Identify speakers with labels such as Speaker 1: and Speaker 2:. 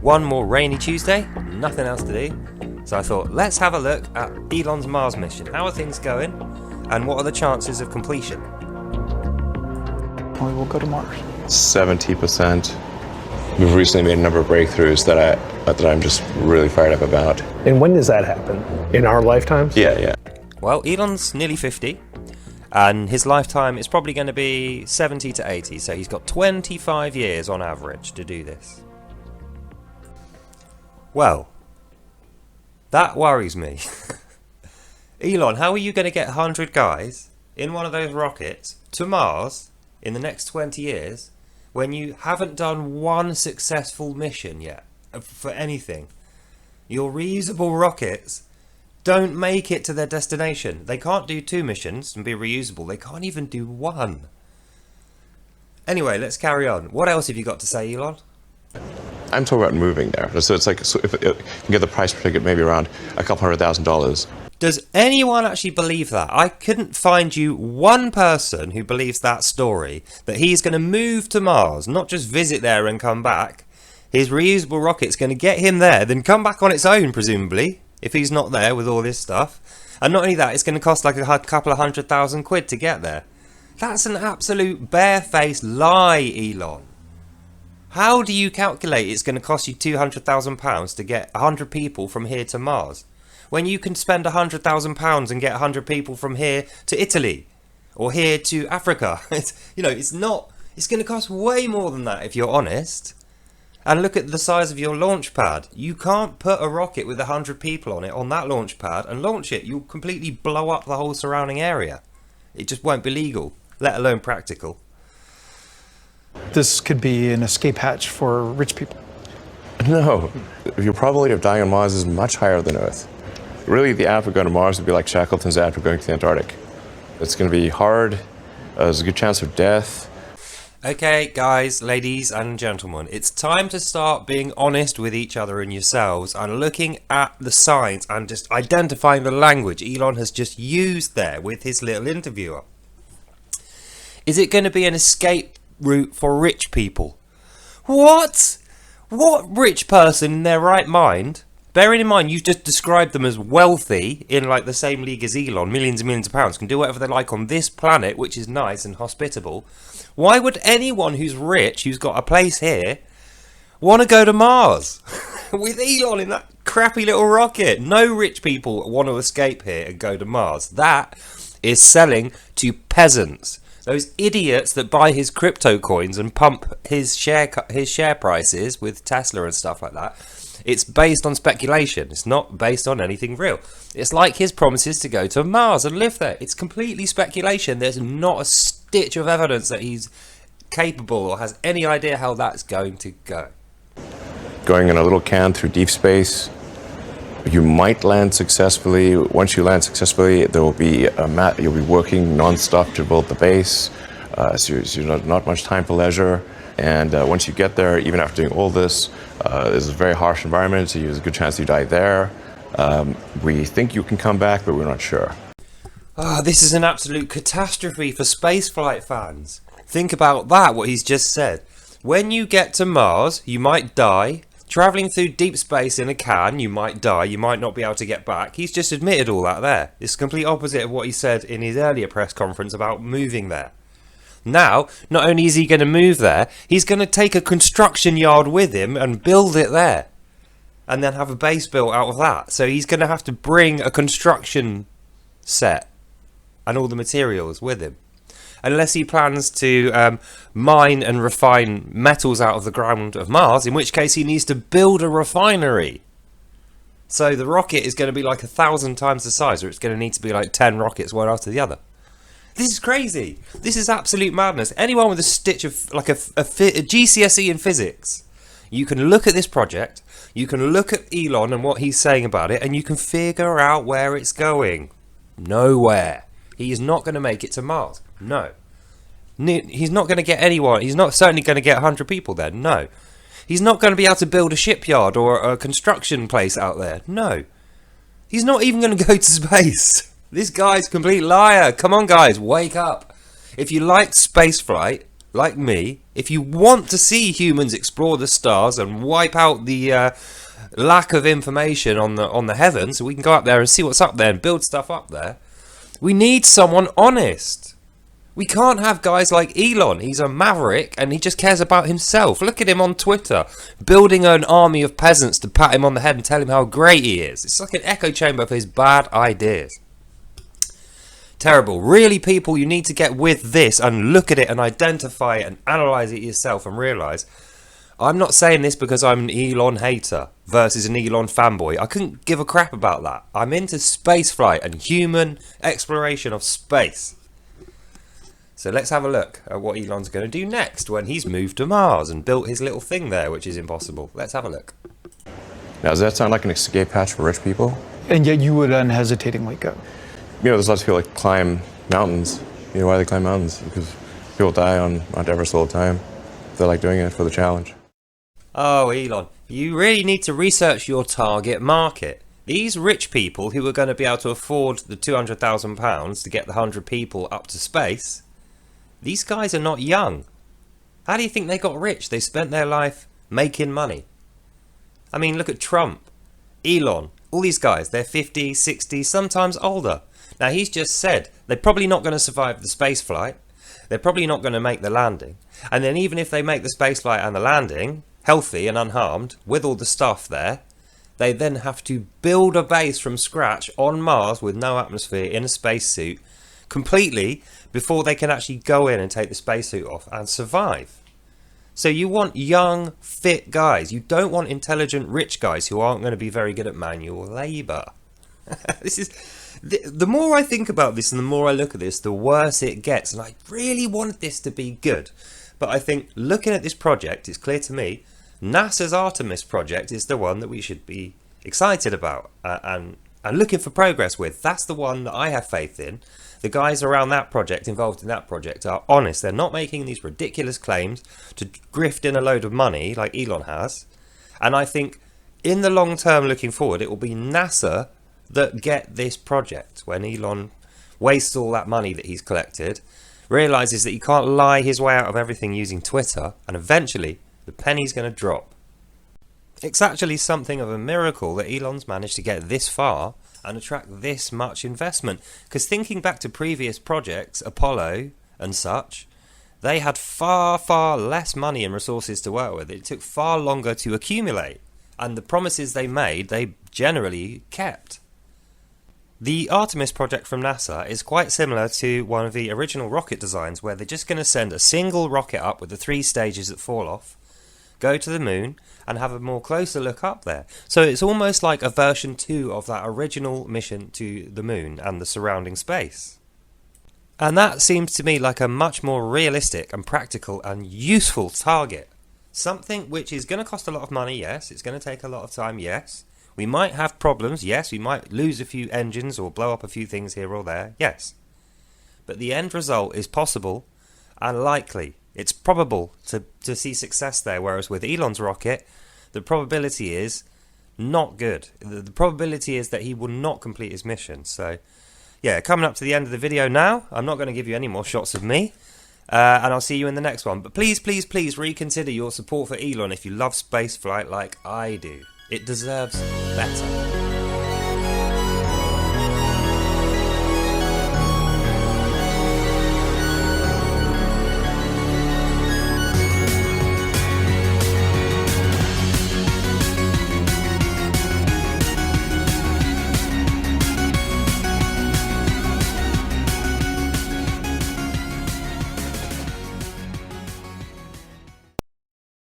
Speaker 1: One more rainy Tuesday, nothing else to do. So I thought, let's have a look at Elon's Mars mission. How are things going? And what are the chances of completion?
Speaker 2: We will go to Mars.
Speaker 3: 70%. We've recently made a number of breakthroughs that I'm just really fired up about.
Speaker 2: And when does that happen? In our lifetimes?
Speaker 3: Yeah.
Speaker 1: Well, Elon's nearly 50, and his lifetime is probably going to be 70 to 80, so he's got 25 years on average to do this. Well, that worries me. Elon, how are you going to get 100 guys in one of those rockets to Mars in the next 20 years when you haven't done one successful mission yet for anything? Your reusable rockets don't make it to their destination. They can't do 2 missions and be reusable. They can't even do 1. Anyway, let's carry on. What else have you got to say, Elon?
Speaker 3: I'm talking about moving there. So it's like, so if you can get the price per ticket maybe around $200,000.
Speaker 1: Does anyone actually believe that? I couldn't find you one person who believes that story, that he's going to move to Mars, not just visit there and come back. His reusable rocket's going to get him there, then come back on its own, presumably, if he's not there with all this stuff. And not only that, it's going to cost like a couple of £100,000 to get there. That's an absolute barefaced lie, Elon. How do you calculate it's going to cost you £200,000 to get 100 people from here to Mars, when you can spend £100,000 and get 100 people from here to Italy or here to Africa? It's going to cost way more than that if you're honest. And look at the size of your launch pad. You can't put a rocket with 100 people on it on that launch pad and launch it. You'll completely blow up the whole surrounding area. It just won't be legal, let alone practical.
Speaker 2: This could be an escape hatch for rich people.
Speaker 3: No, your probability of dying on Mars is much higher than Earth. Really, the average going to Mars would be like Shackleton's average going to the Antarctic. It's going to be hard. There's a good chance of death.
Speaker 1: Okay, guys, ladies and gentlemen, it's time to start being honest with each other and yourselves and looking at the signs and just identifying the language Elon has just used there with his little interviewer. Is it going to be an escape route for rich people? What rich person in their right mind, bearing in mind you've just described them as wealthy in like the same league as Elon, millions and millions of pounds, can do whatever they like on this planet, which is nice and hospitable. Why would anyone who's rich, who's got a place here, want to go to Mars with Elon in that crappy little rocket? No rich people want to escape here and go to Mars. That is selling to peasants. Those idiots that buy his crypto coins and pump his share prices with Tesla and stuff like that. It's based on speculation. It's not based on anything real. It's like his promises to go to Mars and live there. It's completely speculation. There's not a stitch of evidence that he's capable or has any idea how that's going to go.
Speaker 3: Going in a little can through deep space. You might land successfully. Once you land successfully, there will be you'll be working non-stop to build the base. So not much time for leisure. And once you get there, even after doing all this, it's a very harsh environment, so there's a good chance you die there. We think you can come back, but we're not sure.
Speaker 1: This is an absolute catastrophe for spaceflight fans. Think about that, what he's just said. When you get to Mars, you might die. Travelling through deep space in a can, you might die, you might not be able to get back. He's just admitted all that there. It's the complete opposite of what he said in his earlier press conference about moving there. Now, not only is he going to move there, he's going to take a construction yard with him and build it there. And then have a base built out of that. So he's going to have to bring a construction set and all the materials with him. Unless he plans to mine and refine metals out of the ground of Mars, in which case he needs to build a refinery. So the rocket is going to be like 1,000 times the size, or it's going to need to be like 10 rockets one after the other. This is crazy. This is absolute madness. Anyone with a stitch of like a GCSE in physics, you can look at this project, you can look at Elon and what he's saying about it, and you can figure out where it's going. Nowhere. He is not going to make it to Mars. No. He's not going to get anyone. He's not certainly going to get 100 people there. No. He's not going to be able to build a shipyard or a construction place out there. No. He's not even going to go to space. This guy's a complete liar. Come on, guys, wake up. If you like spaceflight, like me, If you want to see humans explore the stars and wipe out the lack of information on the heavens, so we can go up there and see what's up there and build stuff up there, we need someone honest. We can't have guys like Elon. He's a maverick and he just cares about himself. Look at him on Twitter, building an army of peasants to pat him on the head and tell him how great he is. It's like an echo chamber for his bad ideas. Terrible. Really, people, you need to get with this and look at it and identify it and analyse it yourself and realise, I'm not saying this because I'm an Elon hater versus an Elon fanboy. I couldn't give a crap about that. I'm into spaceflight and human exploration of space. So let's have a look at what Elon's going to do next when he's moved to Mars and built his little thing there, which is impossible. Let's have a look.
Speaker 3: Now, does that sound like an escape hatch for rich people?
Speaker 2: And yet you would unhesitatingly go.
Speaker 3: You know, there's lots of people that climb mountains. You know why they climb mountains? Because people die on Mount Everest all the time. They like doing it for the challenge.
Speaker 1: Oh, Elon, you really need to research your target market. These rich people who are going to be able to afford the £200,000 to get the 100 people up to space, these guys are not young. How do you think they got rich? They spent their life making money. I mean, look at Trump, Elon, all these guys. They're 50, 60, sometimes older. Now, he's just said they're probably not going to survive the space flight. They're probably not going to make the landing. And then even if they make the space flight and the landing, healthy and unharmed, with all the stuff there, they then have to build a base from scratch on Mars with no atmosphere in a spacesuit completely before they can actually go in and take the spacesuit off and survive. So you want young, fit guys. You don't want intelligent, rich guys who aren't going to be very good at manual labour. This is... The more I think about this and the more I look at this, the worse it gets. And I really wanted this to be good. But I think looking at this project, it's clear to me, NASA's Artemis project is the one that we should be excited about and looking for progress with. That's the one that I have faith in. The guys around that project, involved in that project, are honest. They're not making these ridiculous claims to grift in a load of money like Elon has. And I think in the long term, looking forward, it will be NASA that get this project. When Elon wastes all that money that he's collected, realises that he can't lie his way out of everything using Twitter, and eventually the penny's going to drop. It's actually something of a miracle that Elon's managed to get this far and attract this much investment. Because thinking back to previous projects, Apollo and such, they had far, far less money and resources to work with. It took far longer to accumulate. And the promises they made, they generally kept. The Artemis project from NASA is quite similar to one of the original rocket designs, where they're just going to send a single rocket up with the 3 stages that fall off, go to the moon, and have a more closer look up there. So it's almost like a version 2 of that original mission to the moon and the surrounding space. And that seems to me like a much more realistic and practical and useful target. Something which is going to cost a lot of money, yes. It's going to take a lot of time, yes. We might have problems, yes. We might lose a few engines or blow up a few things here or there, yes. But the end result is possible and likely. It's probable to see success there, whereas with Elon's rocket, the probability is not good. The probability is that he will not complete his mission. So, yeah, coming up to the end of the video now. I'm not going to give you any more shots of me. And I'll see you in the next one. But please, please, please reconsider your support for Elon if you love spaceflight like I do. It deserves better.